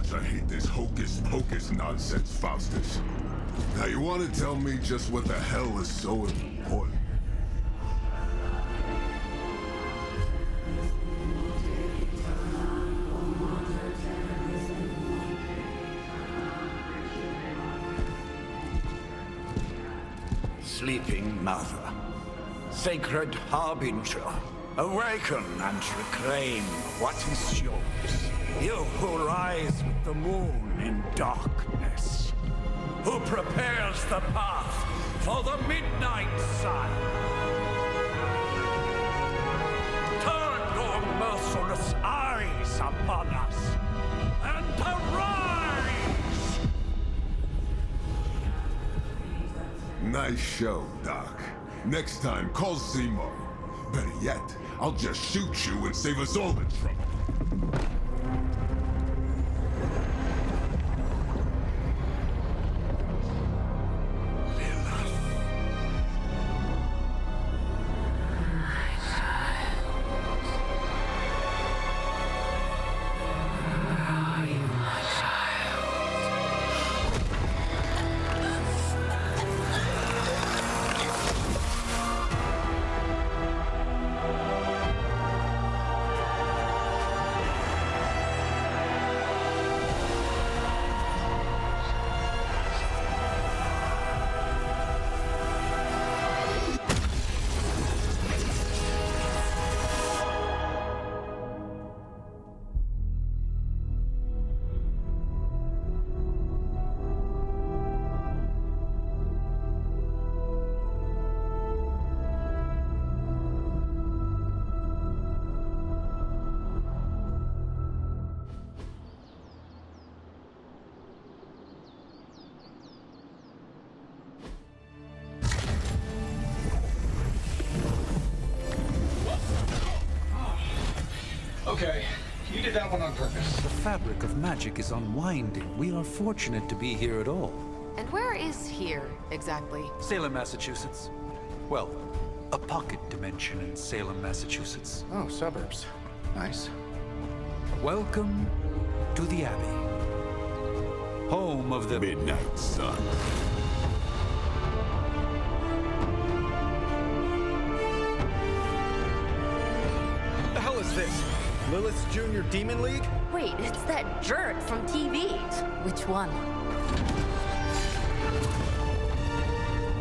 much I hate this hocus-pocus nonsense, Faustus. Now you want to tell me just what the hell is so important? Sleeping Mother, sacred harbinger, awaken and reclaim what is yours. You who rise with the moon in darkness, who prepares the path for the midnight sun. Turn your merciless eyes upon us and arise! Nice show, Doc. Next time, call Zemo. Better yet, I'll just shoot you and save us all the trouble. Okay, you did that one on purpose. The fabric of magic is unwinding. We are fortunate to be here at all. And where is here, exactly? Salem, Massachusetts. Well, a pocket dimension in Salem, Massachusetts. Oh, suburbs. Nice. Welcome to the Abbey. Home of the Midnight Sun. What the hell is this? Lilith's Junior Demon League? Wait, it's that jerk from TV. Which one?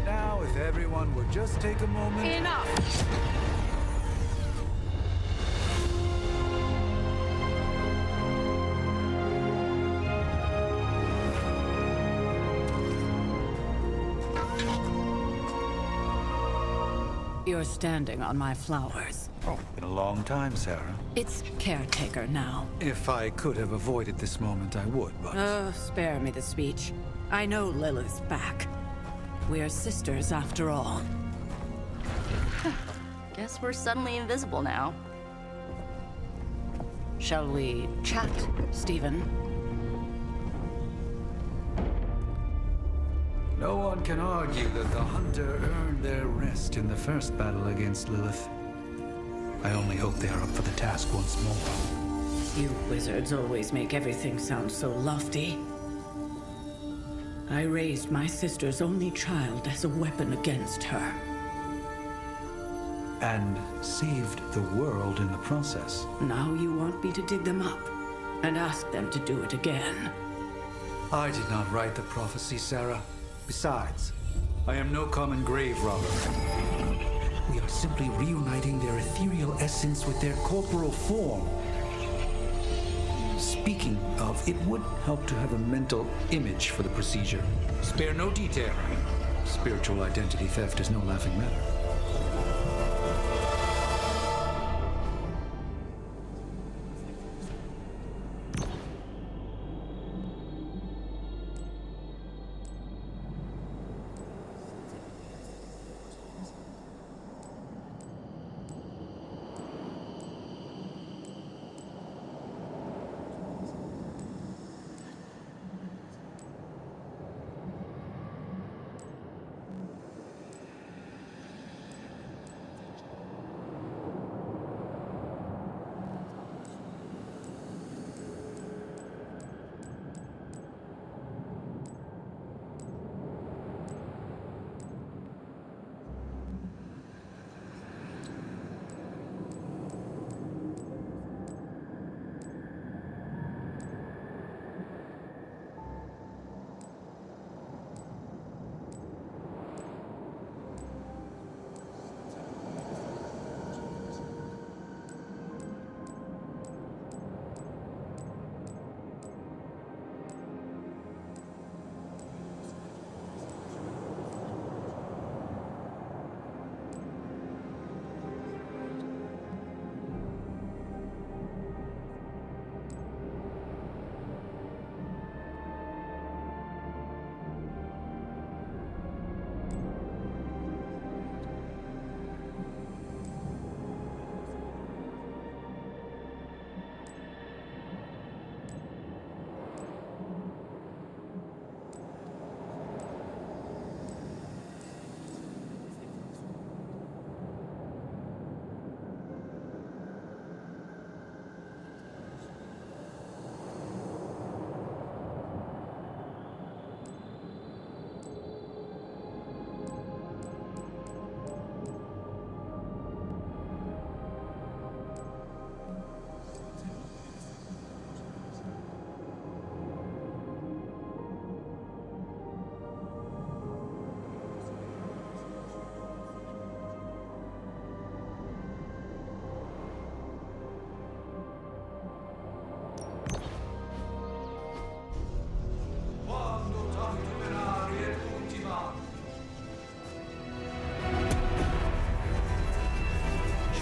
Now, if everyone would just take a moment. Enough! You're standing on my flowers. Oh, been a long time, Sarah. It's Caretaker now. If I could have avoided this moment, I would, but... Oh, spare me the speech. I know Lilith's back. We're sisters after all. Guess we're suddenly invisible now. Shall we chat, Stephen? No one can argue that the Hunter earned their rest in the first battle against Lilith. I only hope they are up for the task once more. You wizards always make everything sound so lofty. I raised my sister's only child as a weapon against her. And saved the world in the process. Now you want me to dig them up and ask them to do it again. I did not write the prophecy, Sarah. Besides, I am no common grave robber. We are simply reuniting their ethereal essence with their corporal form. Speaking of, it would help to have a mental image for the procedure. Spare no detail. Spiritual identity theft is no laughing matter.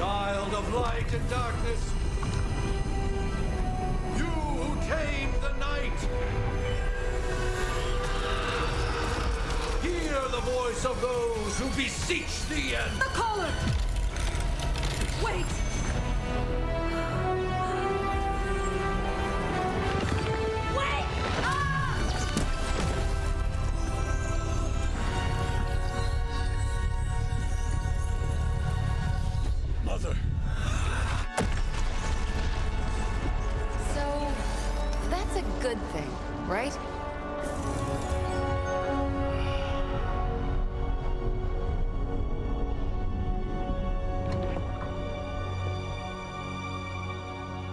Child of light and darkness, you who tame the night, hear the voice of those who beseech the end. The collar! Wait! Wait! Ah! Mother. So, that's a good thing, right?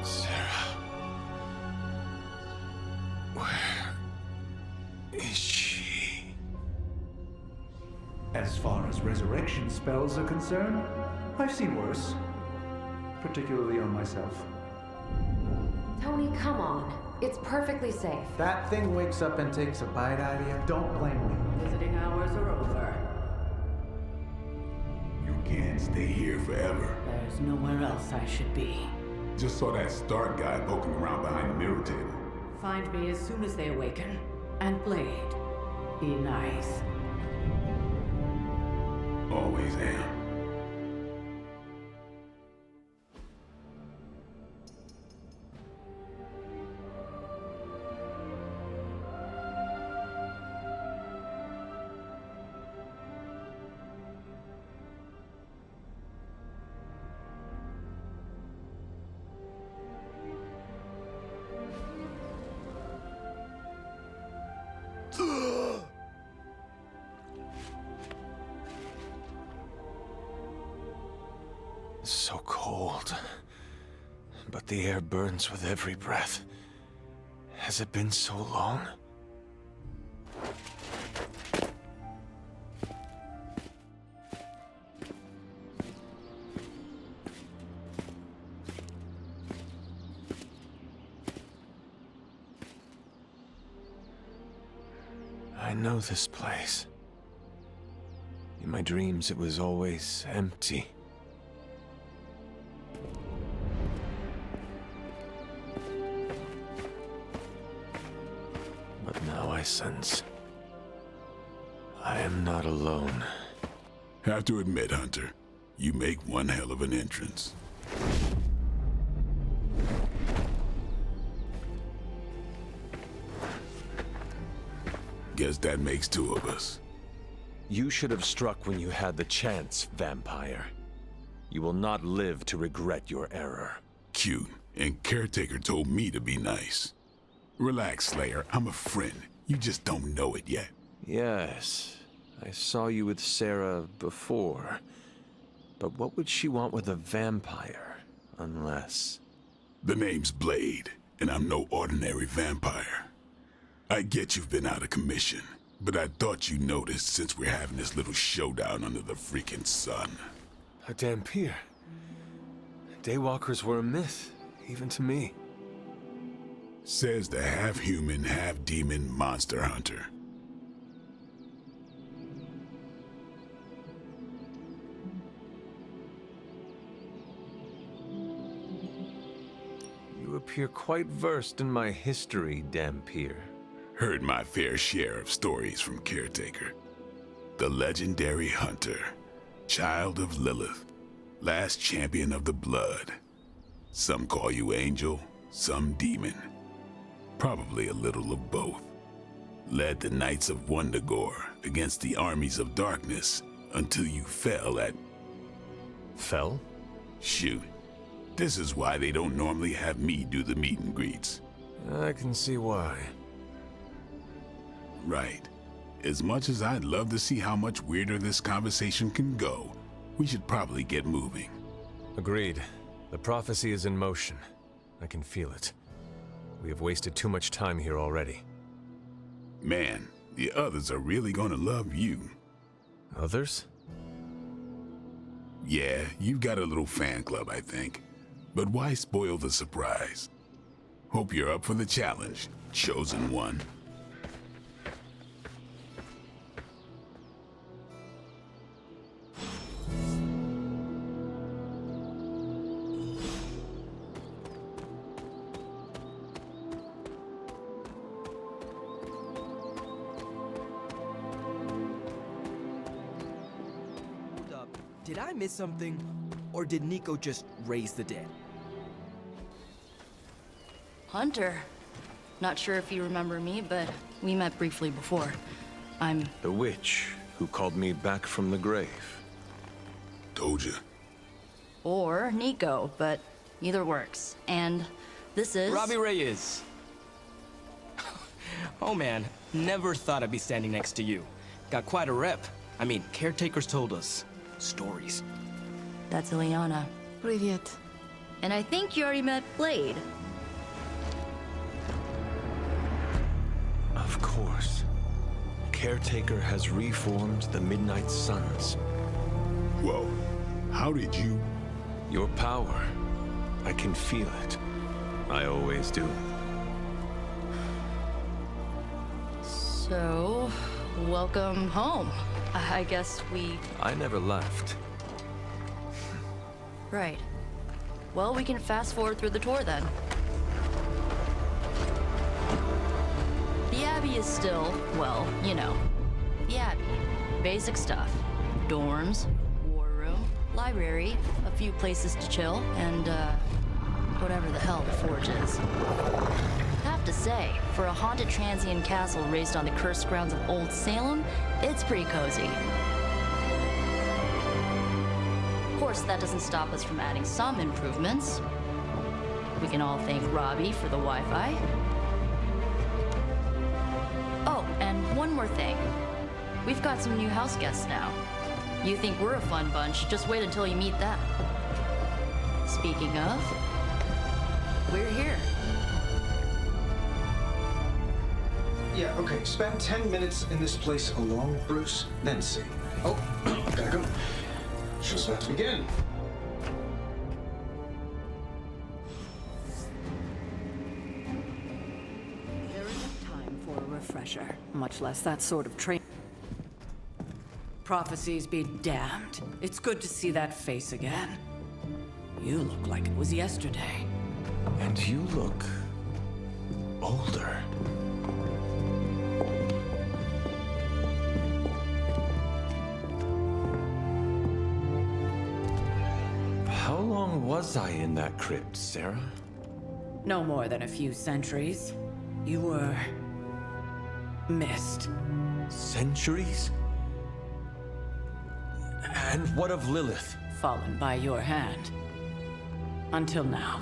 Sarah. Where is she? As far as resurrection spells are concerned, I've seen worse. Particularly on myself. Tony, come on. It's perfectly safe. That thing wakes up and takes a bite out of you. Don't blame me. Visiting hours are over. You can't stay here forever. There's nowhere else I should be. Just saw that Stark guy poking around behind the mirror table. Find me as soon as they awaken. And Blade, be nice. Always am. So cold, but the air burns with every breath. Has it been so long? I know this place. In my dreams, it was always empty. But now I sense I am not alone. Have to admit, Hunter, you make one hell of an entrance. Guess that makes two of us. You should have struck when you had the chance, vampire. You will not live to regret your error. Cute, and Caretaker told me to be nice. Relax, Slayer, I'm a friend. You just don't know it yet. Yes, I saw you with Sarah before. But what would she want with a vampire, unless... The name's Blade, and I'm no ordinary vampire. I get you've been out of commission, but I thought you noticed since we're having this little showdown under the freaking sun. A Dhampir. Daywalkers were a myth, even to me. Says the half-human, half-demon monster hunter. You appear quite versed in my history, Dhampir. Heard my fair share of stories from Caretaker. The legendary hunter, child of Lilith, last champion of the blood. Some call you angel, some demon. Probably a little of both. Led the Knights of Wundagore against the armies of darkness until you fell at... Fell? Shoot. This is why they don't normally have me do the meet and greets. I can see why. Right. As much as I'd love to see how much weirder this conversation can go, we should probably get moving. Agreed. The prophecy is in motion. I can feel it. We have wasted too much time here already. Man, the others are really gonna love you. Others? Yeah, you've got a little fan club, I think. But why spoil the surprise? Hope you're up for the challenge, chosen one. Did I miss something? Or did Nico just raise the dead? Hunter. Not sure if you remember me, but we met briefly before. I'm... The witch who called me back from the grave. Told you. Or Nico, but either works. And this is... Robbie Reyes. Oh man, never thought I'd be standing next to you. Got quite a rep. I mean, Caretaker's told us stories. That's Ileana. Привет. And I think you already met Blade. Of course. Caretaker has reformed the Midnight Suns. Whoa. How did you... Your power. I can feel it. I always do. So, welcome home. I guess we... I never left. Right. Well, we can fast forward through the tour then. The Abbey is still, well, you know, the Abbey. Basic stuff. Dorms, war room, library, a few places to chill, and, whatever the hell the Forge is. Have to say, for a haunted transient castle raised on the cursed grounds of Old Salem, it's pretty cozy. Of course, that doesn't stop us from adding some improvements. We can all thank Robbie for the Wi-Fi. Oh, and one more thing. We've got some new house guests now. You think we're a fun bunch, just wait until you meet them. Speaking of, we're here. Yeah, okay. Spend 10 minutes in this place alone, Bruce, then see. Oh, gotta go. Show's about to begin. There isn't time for a refresher, much less that sort of training. Prophecies be damned. It's good to see that face again. You look like it was yesterday. And you look... older. How long was I in that crypt, Sarah? No more than a few centuries. You were... missed. Centuries? And what of Lilith? Fallen by your hand. Until now.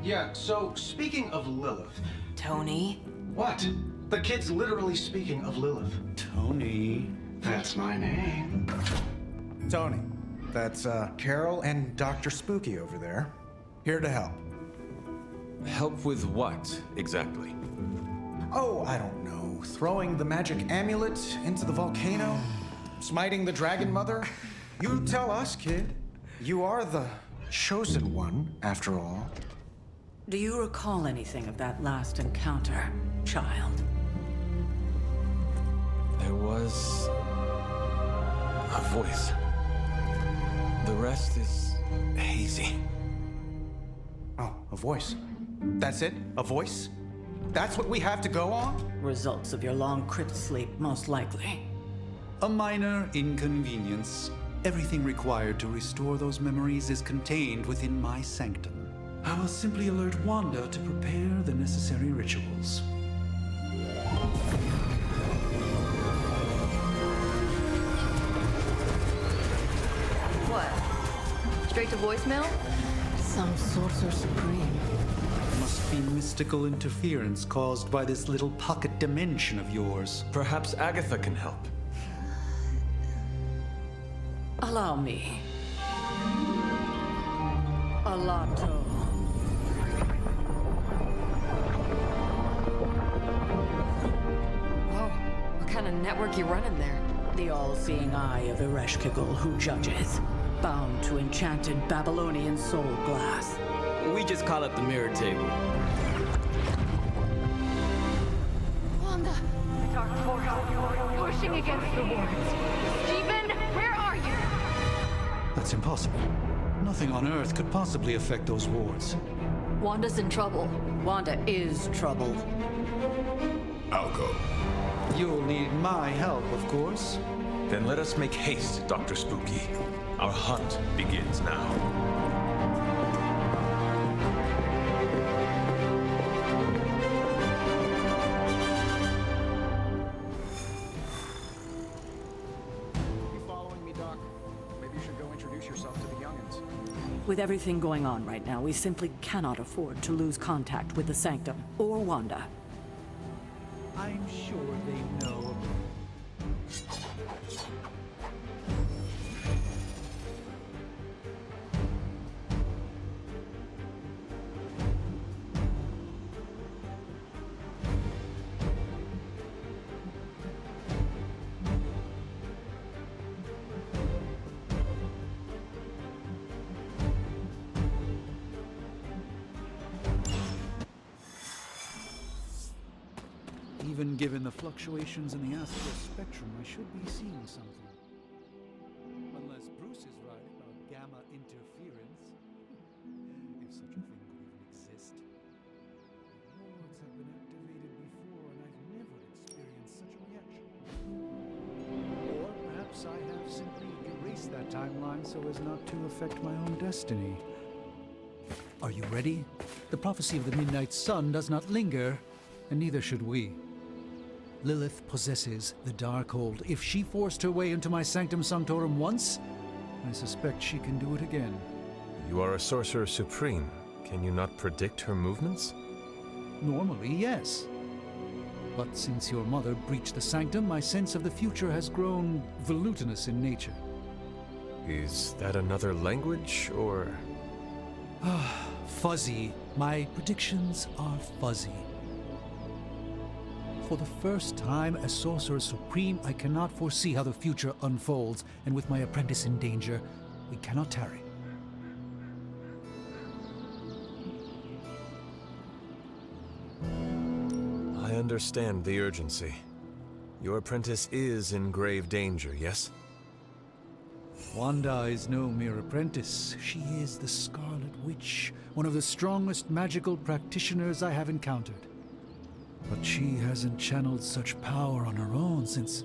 Yeah, so speaking of Lilith... Tony? What? The kid's literally speaking of Lilith. Tony. That's my name. Tony, that's Carol and Dr. Spooky over there. Here to help. Help with what, exactly? Oh, I don't know. Throwing the magic amulet into the volcano? Smiting the Dragon Mother? You tell us, kid. You are the chosen one, after all. Do you recall anything of that last encounter, child? There was... a voice. The rest is hazy. Oh, a voice. That's it? A voice? That's what we have to go on? Results of your long crypt sleep, most likely. A minor inconvenience. Everything required to restore those memories is contained within my sanctum. I will simply alert Wanda to prepare the necessary rituals. What? Straight to voicemail? Some sorcerer supreme. Must be mystical interference caused by this little pocket dimension of yours. Perhaps Agatha can help. Allow me. Alato. Whoa, what kind of network you running there? The all-seeing eye of Ereshkigal who judges, bound to enchanted Babylonian soul glass. We just call it the mirror table. Wanda! Dark portal, pushing against the wards. Stephen, where are you? That's impossible. Nothing on Earth could possibly affect those wards. Wanda's in trouble. Wanda is trouble. I'll go. You'll need my help, of course. Then let us make haste, Dr. Spooky. Our hunt begins now. With everything going on right now, we simply cannot afford to lose contact with the Sanctum or Wanda. I'm sure they know. Even given the fluctuations in the astral spectrum, I should be seeing something. Unless Bruce is right about gamma interference. If such a thing could even exist. The wards have been activated before, and I've never experienced such a reaction. Or perhaps I have simply erased that timeline so as not to affect my own destiny. Are you ready? The prophecy of the Midnight Sun does not linger, and neither should we. Lilith possesses the Darkhold. If she forced her way into my Sanctum Sanctorum once, I suspect she can do it again. You are a Sorcerer Supreme. Can you not predict her movements? Normally, yes. But since your mother breached the Sanctum, my sense of the future has grown volutinous in nature. Is that another language, or...? Fuzzy. My predictions are fuzzy. For the first time as Sorcerer Supreme, I cannot foresee how the future unfolds, and with my apprentice in danger, we cannot tarry. I understand the urgency. Your apprentice is in grave danger, yes? Wanda is no mere apprentice. She is the Scarlet Witch, one of the strongest magical practitioners I have encountered. But she hasn't channeled such power on her own since...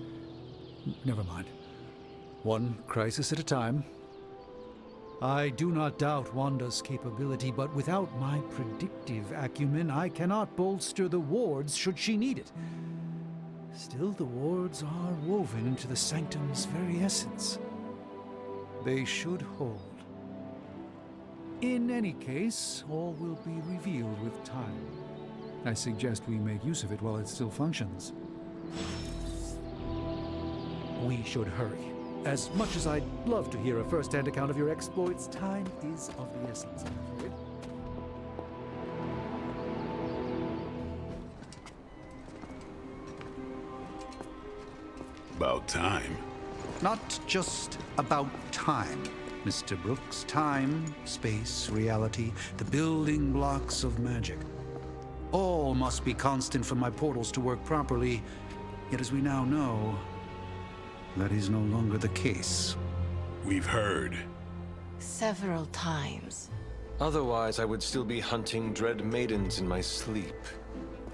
Never mind. One crisis at a time. I do not doubt Wanda's capability, but without my predictive acumen, I cannot bolster the wards should she need it. Still, the wards are woven into the Sanctum's very essence. They should hold. In any case, all will be revealed with time. I suggest we make use of it while it still functions. We should hurry. As much as I'd love to hear a first-hand account of your exploits, time is of the essence, I'm afraid. About time. Not just about time, Mr. Brooks. Time, space, reality, the building blocks of magic. All must be constant for my portals to work properly, yet as we now know, that is no longer the case. We've heard. Several times. Otherwise, I would still be hunting dread maidens in my sleep.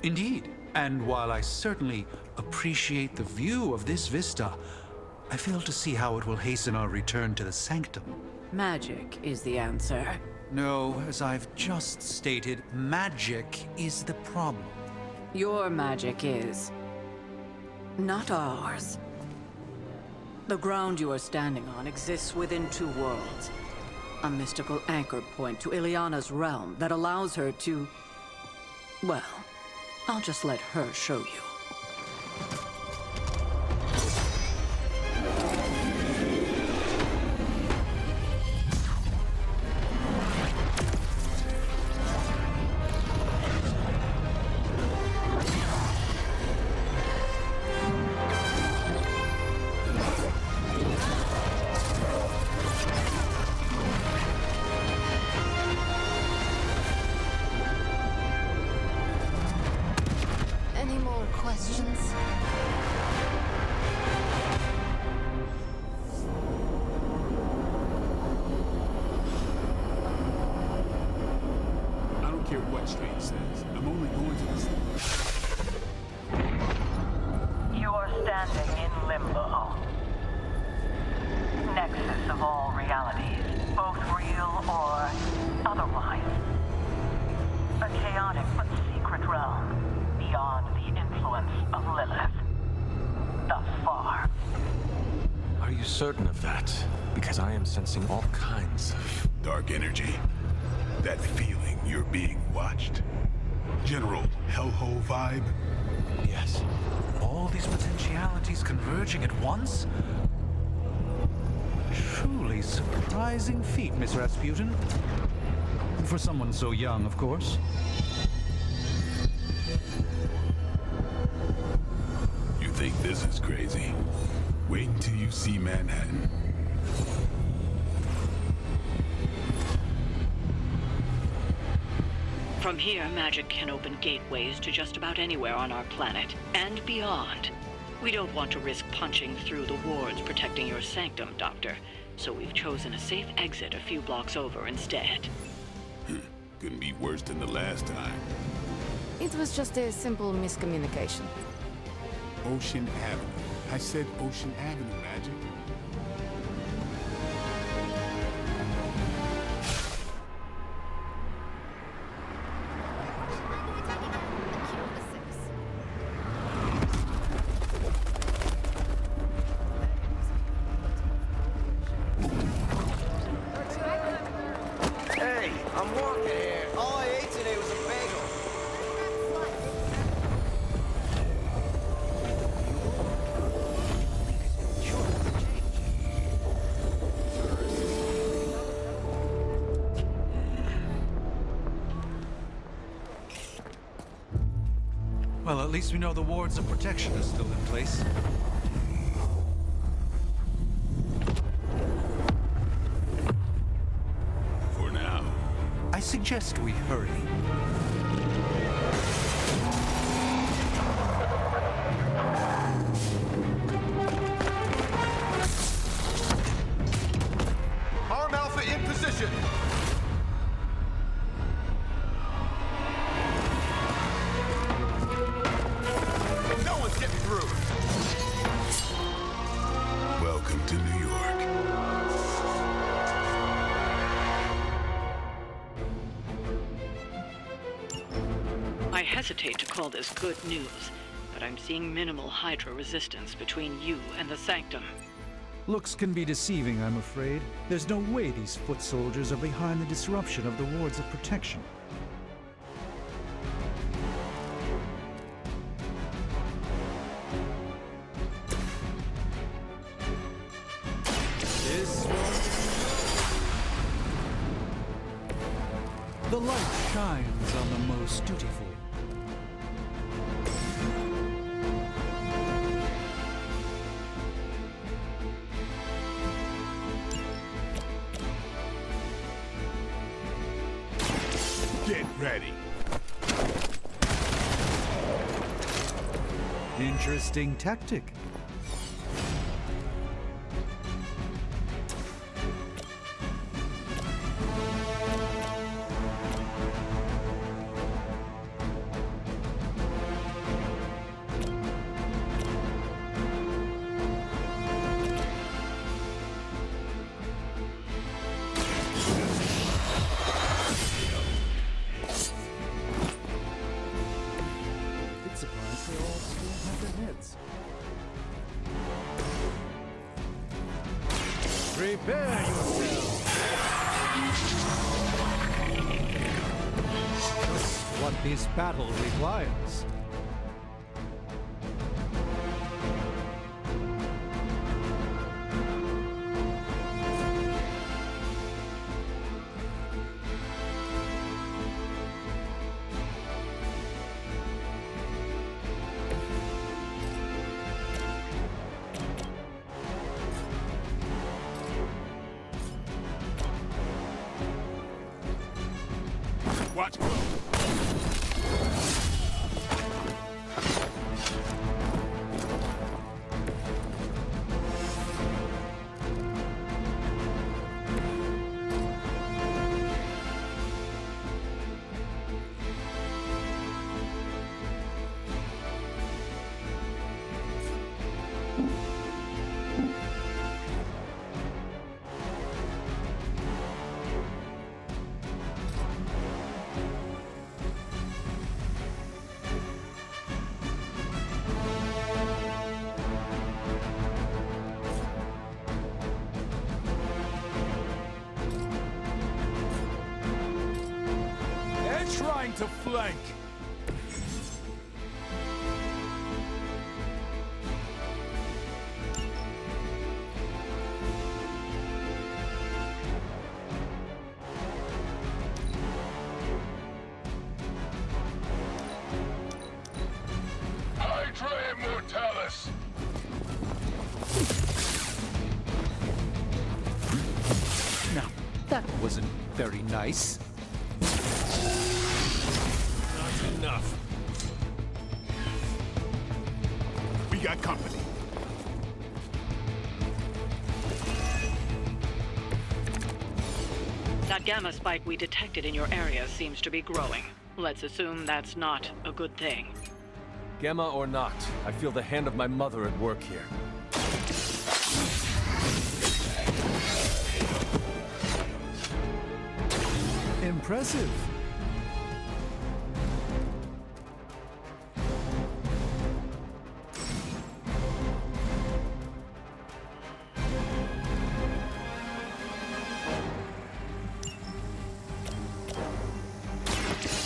Indeed, and while I certainly appreciate the view of this vista, I fail to see how it will hasten our return to the Sanctum. Magic is the answer. No, as I've just stated, magic is the problem. Your magic is... not ours. The ground you are standing on exists within two worlds. A mystical anchor point to Ileana's realm that allows her to... well, I'll just let her show you. of Lilith. Thus far. Are you certain of that? Because I am sensing all kinds of... Dark energy. That feeling you're being watched. General hellhole vibe. Yes. All these potentialities converging at once? Truly surprising feat, Miss Rasputin. For someone so young, of course. You think this is crazy? Wait until you see Manhattan. From here, Magik can open gateways to just about anywhere on our planet, and beyond. We don't want to risk punching through the wards protecting your sanctum, Doctor, so we've chosen a safe exit a few blocks over instead. Couldn't be worse than the last time. It was just a simple miscommunication. Ocean Avenue. I said Ocean Avenue, Magik. Hey, I'm working here. All I ate today was a bagel. Well, at least we know the wards of protection are still in place. For now. I suggest we hurry. Arm Alpha in position. No one's getting through. Welcome to New York. I hesitate to call this good news, but I'm seeing minimal Hydra resistance between you and the Sanctum. Looks can be deceiving, I'm afraid. There's no way these foot soldiers are behind the disruption of the wards of protection. This one. The light shines on the most dutiful. Get ready. Interesting tactic. It's surprised they all still have their heads. Prepare yourself. Just what this battle requires. Watch. trying to flank. Hydra Immortalis! Now, that wasn't very nice. Not enough. We got company. That gamma spike we detected in your area seems to be growing. Let's assume that's not a good thing. Gamma or not, I feel the hand of my mother at work here. Impressive.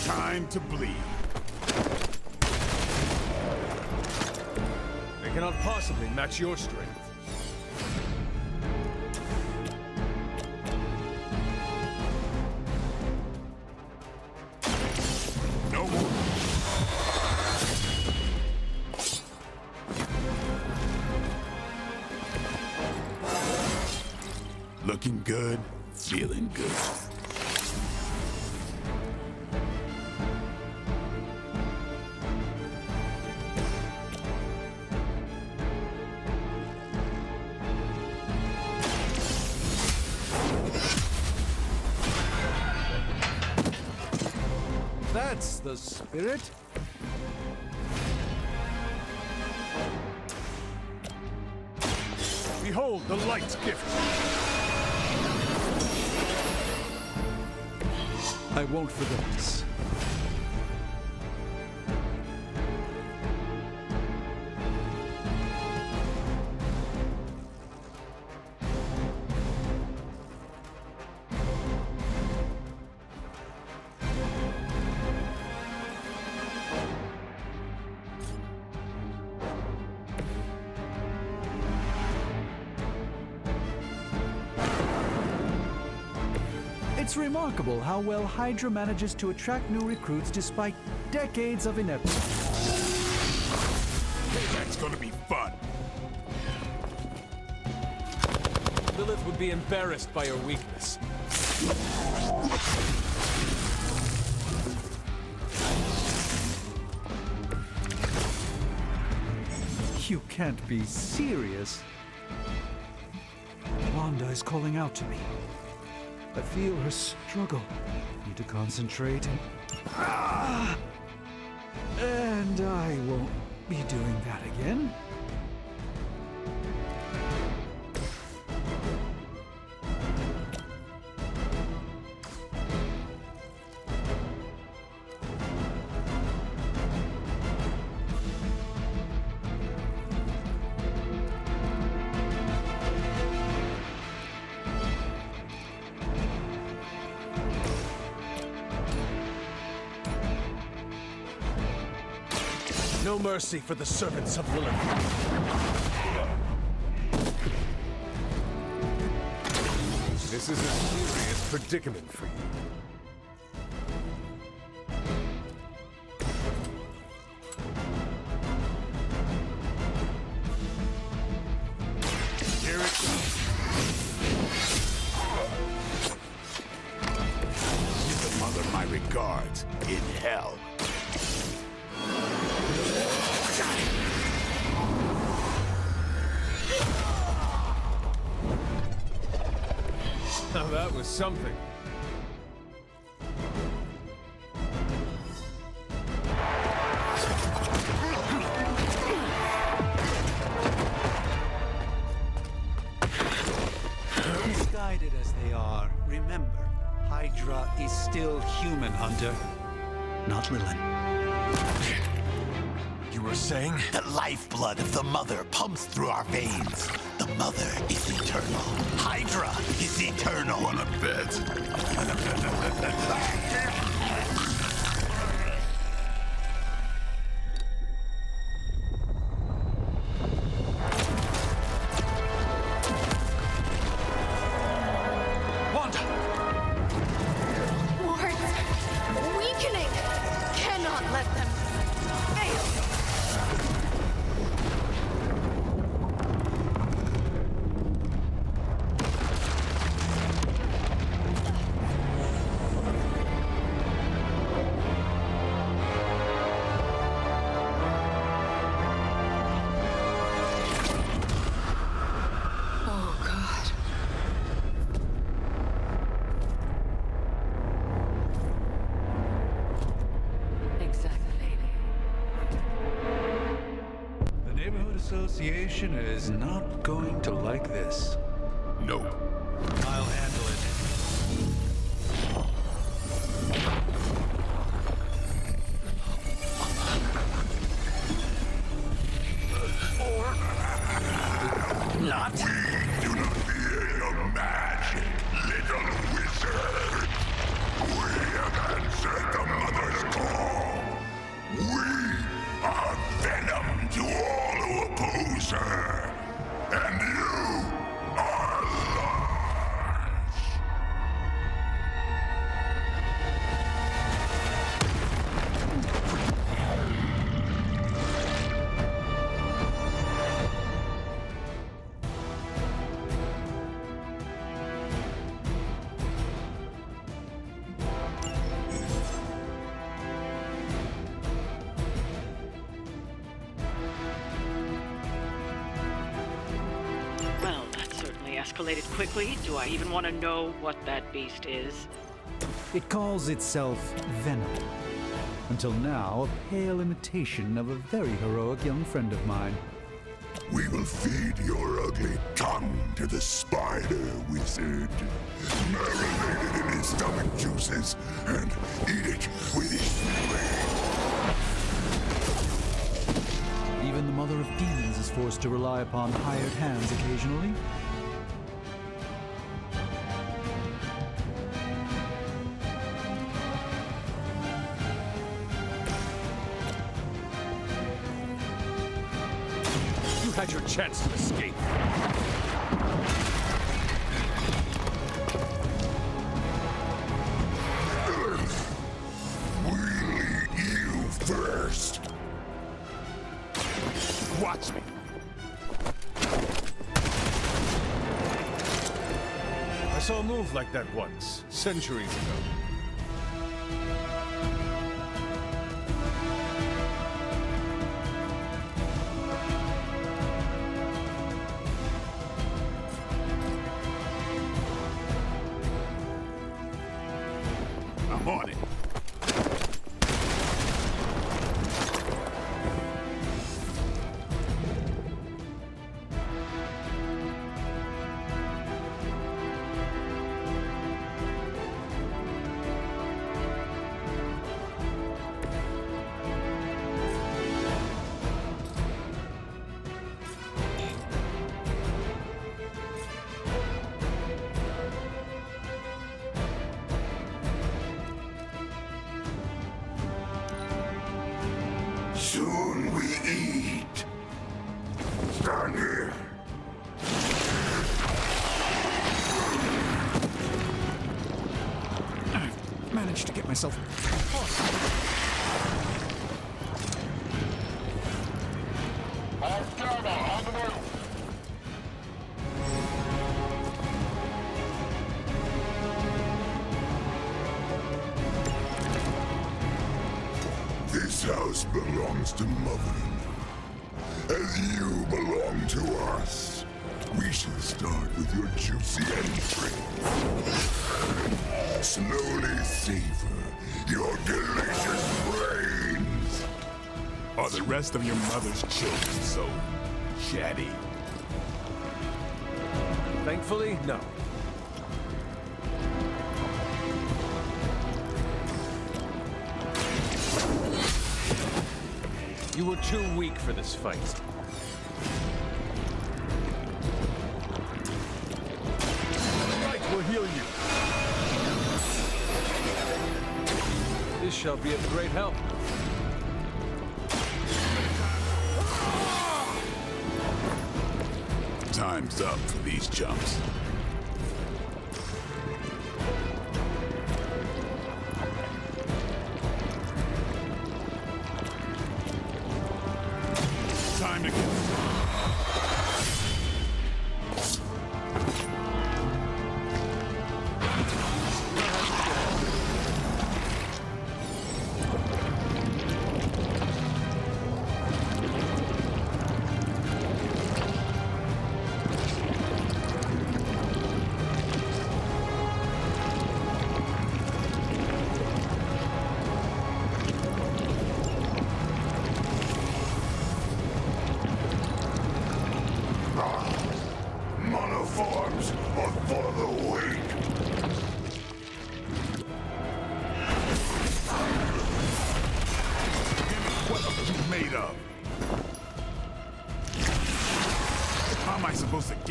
Time to bleed. They cannot possibly match your strength. No more. Looking good, feeling good. That's the spirit. Behold the light's gift. I won't forget this. It's remarkable how well Hydra manages to attract new recruits despite decades of ineptitude. That's gonna be fun. Lilith would be embarrassed by your weakness. You can't be serious. Wanda is calling out to me. I feel her struggle. Need to concentrate and... And I won't be doing that again. No mercy for the servants of Lilith. This is a serious predicament for you. Here it comes. Give the mother my regards in hell. Now that was something. Misguided as they are, remember, Hydra is still human, Hunter. Not Lilith. You were saying? The lifeblood of the Mother pumps through our veins. The Mother is eternal. Hydra is eternal. Wanna bet? Association is not going to like this. No. I'll handle it. Not. We do not fear your magic, little wizard. We have answered the mother's call. We are Venom to all who oppose her. And you are lost. Well, that certainly escalated quickly. Do I even want to know what that beast is? It calls itself Venom. Until now, a pale imitation of a very heroic young friend of mine. We will feed your ugly tongue to the spider wizard. Marinate it in his stomach juices and eat it with his blade. Even the mother of demons is forced to rely upon hired hands occasionally. You had your chance to escape. We'll eat you first. Watch me. I saw a move like that once, centuries ago. I'm on it. Soon we eat. Stand here. I've managed to get myself. This house belongs to Mother now, as you belong to us. We shall start with your juicy entry. Slowly savor your delicious brains. Are the rest of your mother's children so chatty? Thankfully, no. You were too weak for this fight. Right, we'll heal you. This shall be of great help. Time's up for these chumps. Time to get.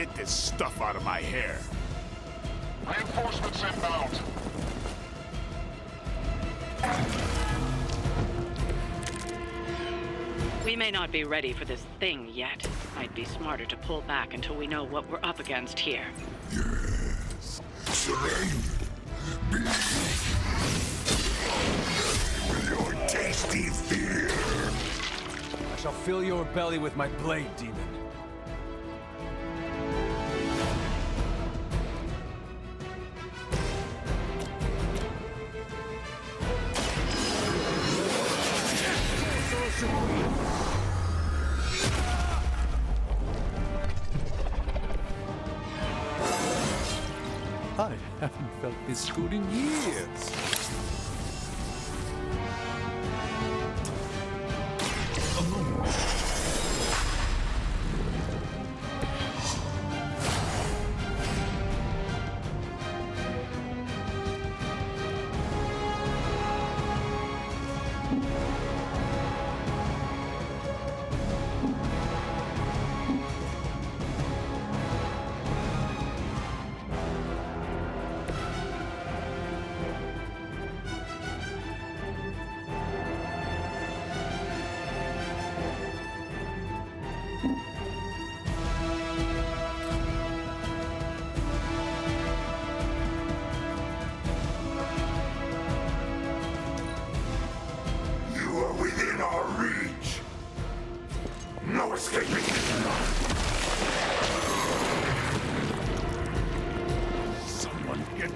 Get this stuff out of my hair. Reinforcements inbound. We may not be ready for this thing yet. Might be smarter to pull back until we know what we're up against here. Yes. Surrender. With your tasty fear. I shall fill your belly with my blade, demon. I haven't felt this good in years.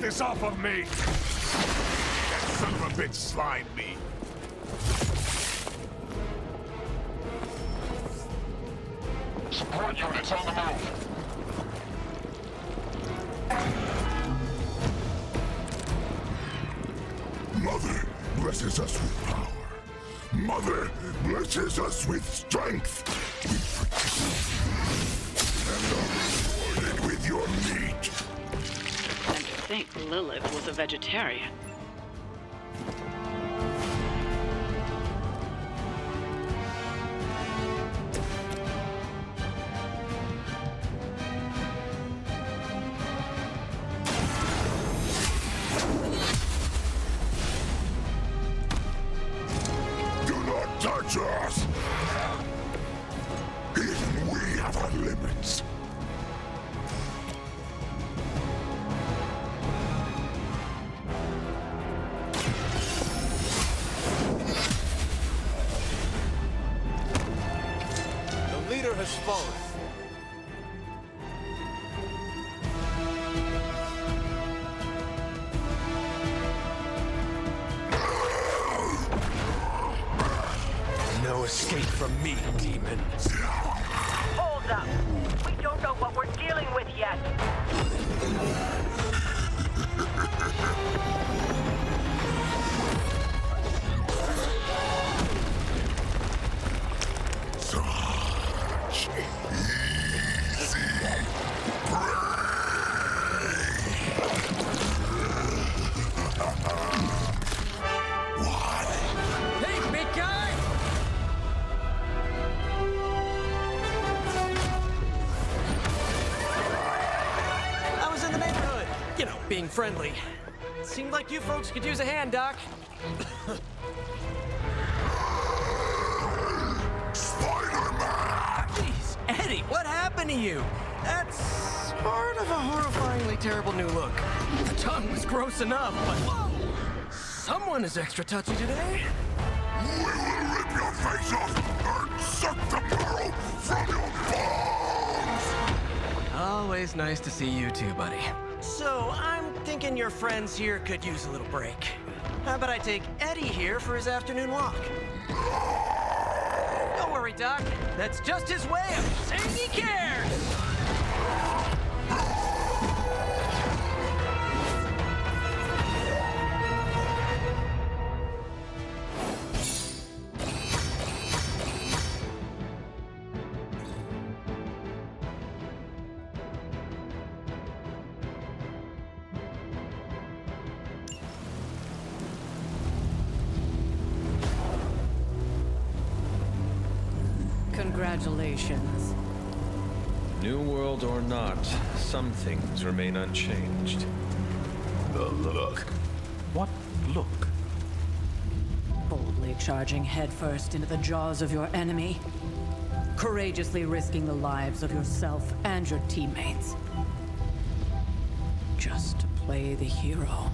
This off of me! That son of a bitch slimed me. Support units on the move. Mother blesses us with power. Mother blesses us with strength. And are rewarded with your meat. And to think Lilith was a vegetarian. Do not touch us! Even we have our limits. Has fallen. No escape from me, demon. Hold up. We don't know what we're dealing with yet. Being friendly. Seemed like you folks could use a hand, Doc. Spiderman! Jeez, Eddie, what happened to you? That's sort of a horrifyingly terrible new look. The tongue was gross enough, but whoa! Someone is extra touchy today. We will rip your face off and suck the marrow from your bones! Always nice to see you too, buddy. So, I'm thinking your friends here could use a little break. How about I take Eddie here for his afternoon walk? Don't worry, Doc. That's just his way of saying he cares! Congratulations. New world or not, some things remain unchanged. The look. What look? Boldly charging headfirst into the jaws of your enemy. Courageously risking the lives of yourself and your teammates. Just to play the hero.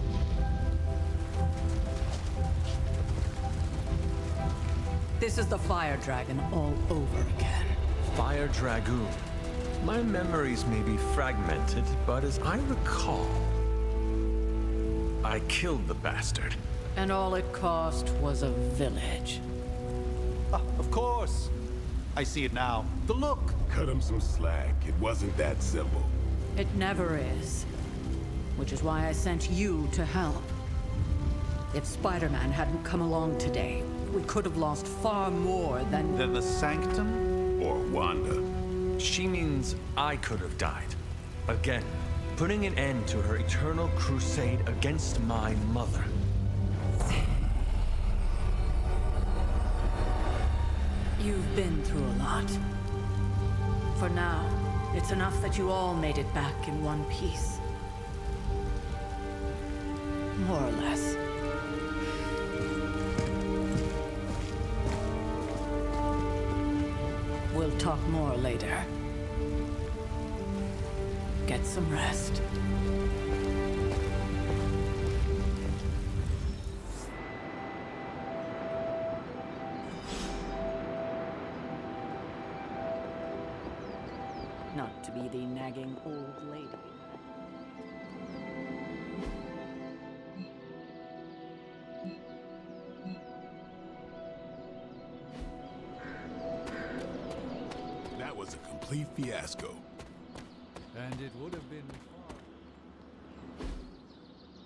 This is the Fire Dragon all over again. Fire Dragoon. My memories may be fragmented, but as I recall, I killed the bastard. And all it cost was a village. Of course. I see it now. The look. Cut him some slack. It wasn't that simple. It never is. Which is why I sent you to help. If Spiderman hadn't come along today, we could have lost far more than the Sanctum? Or Wanda. She means I could have died. Again, putting an end to her eternal crusade against my mother. You've been through a lot. For now, it's enough that you all made it back in one piece. More or less. We'll talk more later. Get some rest. Not to be the nagging old lady. That was a complete fiasco. And it would have been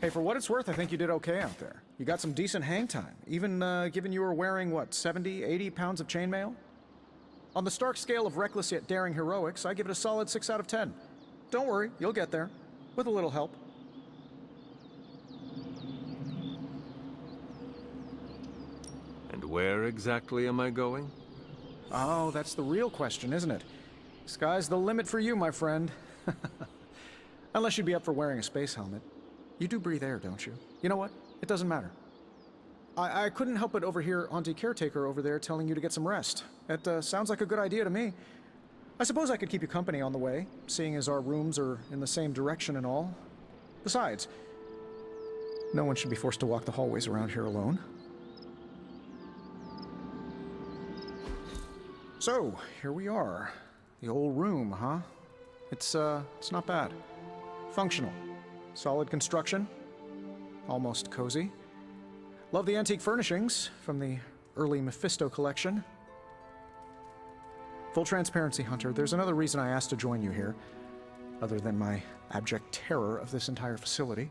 Hey, for what it's worth, I think you did okay out there. You got some decent hang time, even given you were wearing, what, 70, 80 pounds of chainmail? On the Stark scale of reckless yet daring heroics, I give it a solid 6 out of 10. Don't worry, you'll get there. With a little help. And where exactly am I going? Oh, that's the real question, isn't it? Sky's the limit for you, my friend. Unless you'd be up for wearing a space helmet. You do breathe air, don't you? You know what? It doesn't matter. I couldn't help but overhear Auntie Caretaker over there telling you to get some rest. It sounds like a good idea to me. I suppose I could keep you company on the way, seeing as our rooms are in the same direction and all. Besides, no one should be forced to walk the hallways around here alone. So, here we are. The old room, huh? It's not bad. Functional. Solid construction. Almost cozy. Love the antique furnishings from the early Mephisto collection. Full transparency, Hunter, there's another reason I asked to join you here, other than my abject terror of this entire facility.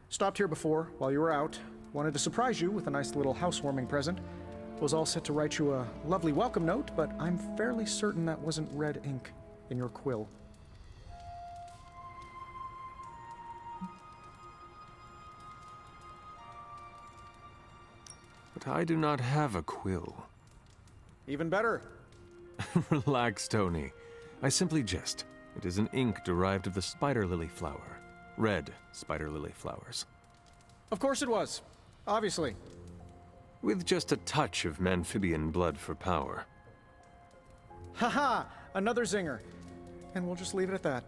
Stopped here before, while you were out. Wanted to surprise you with a nice little housewarming present. Was all set to write you a lovely welcome note, but I'm fairly certain that wasn't red ink in your quill. But I do not have a quill. Even better. Relax, Tony. I simply jest. It is an ink derived of the spider lily flower. Red spider lily flowers. Of course it was. Obviously. With just a touch of amphibian blood for power. Haha! Another zinger. And we'll just leave it at that.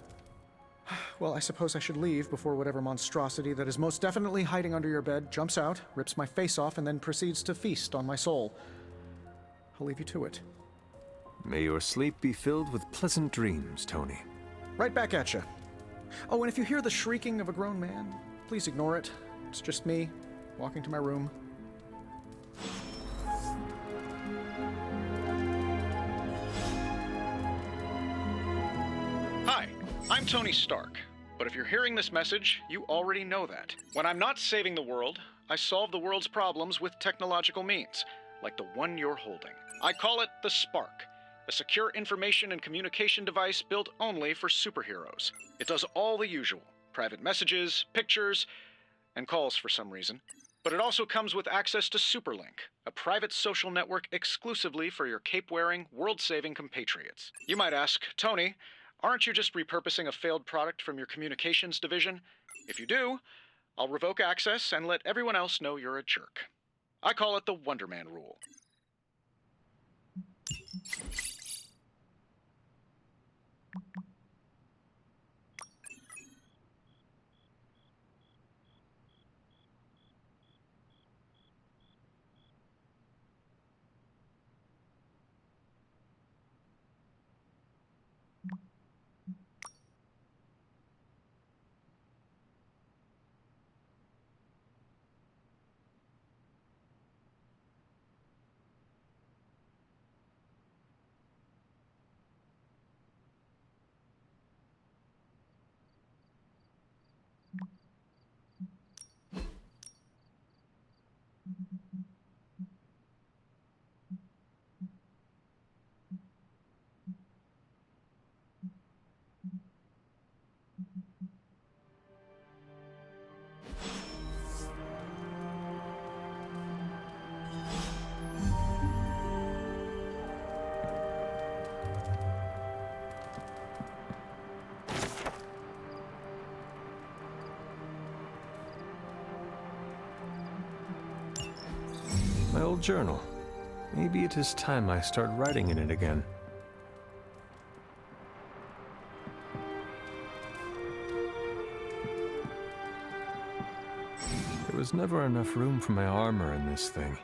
Well, I suppose I should leave before whatever monstrosity that is most definitely hiding under your bed jumps out, rips my face off, and then proceeds to feast on my soul. I'll leave you to it. May your sleep be filled with pleasant dreams, Tony. Right back at you. Oh, and if you hear the shrieking of a grown man, please ignore it. It's just me, walking to my room. Hi, I'm Tony Stark. But if you're hearing this message, you already know that. When I'm not saving the world, I solve the world's problems with technological means, like the one you're holding. I call it the Spark, a secure information and communication device built only for superheroes. It does all the usual: private messages, pictures, and calls for some reason. But it also comes with access to Superlink, a private social network exclusively for your cape-wearing, world-saving compatriots. You might ask, Tony, aren't you just repurposing a failed product from your communications division? If you do, I'll revoke access and let everyone else know you're a jerk. I call it the Wonder Man rule. My old journal. Maybe it is time I start writing in it again. There was never enough room for my armor in this thing.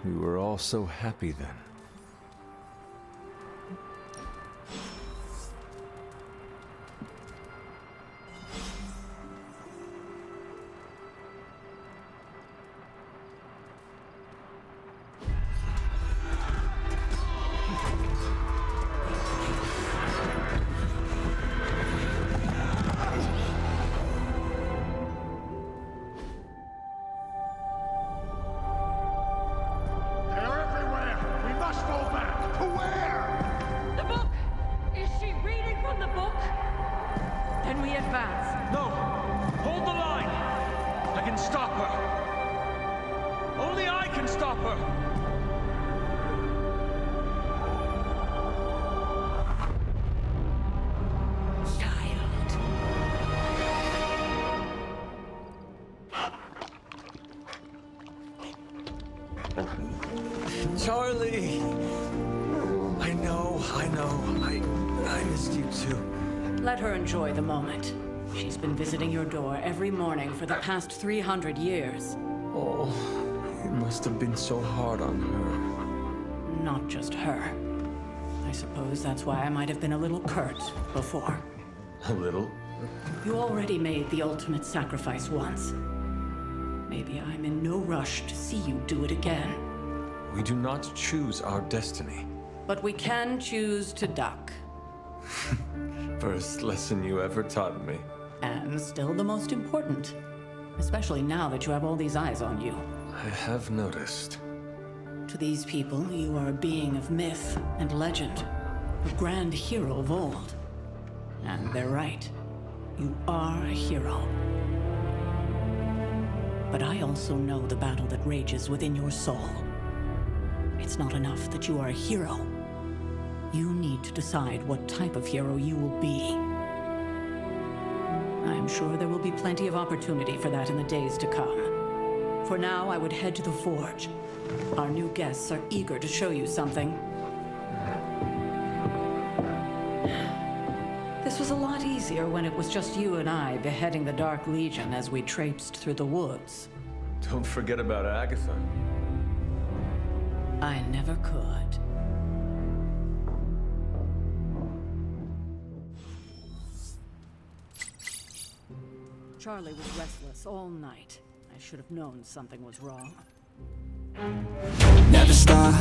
We were all so happy then. Charlie! I know. I missed you too. Let her enjoy the moment. She's been visiting your door every morning for the past 300 years. Oh, it must have been so hard on her. Not just her. I suppose that's why I might have been a little curt before. A little? You already made the ultimate sacrifice once. Maybe I'm in no rush to see you do it again. We do not choose our destiny. But we can choose to duck. First lesson you ever taught me. And still the most important. Especially now that you have all these eyes on you. I have noticed. To these people, you are a being of myth and legend. A grand hero of old. And they're right. You are a hero. But I also know the battle that rages within your soul. It's not enough that you are a hero. You need to decide what type of hero you will be. I'm sure there will be plenty of opportunity for that in the days to come. For now, I would head to the forge. Our new guests are eager to show you something. This was a lot easier when it was just you and I beheading the Dark Legion as we traipsed through the woods. Don't forget about Agatha. I never could. Charlie was restless all night. I should have known something was wrong. Never stop,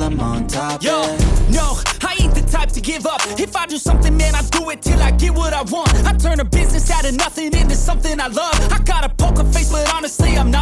I'm on top. Yo, no, I ain't the type to give up. If I do something, man, I do it till I get what I want. I turn a business out of nothing into something I love. I got a poker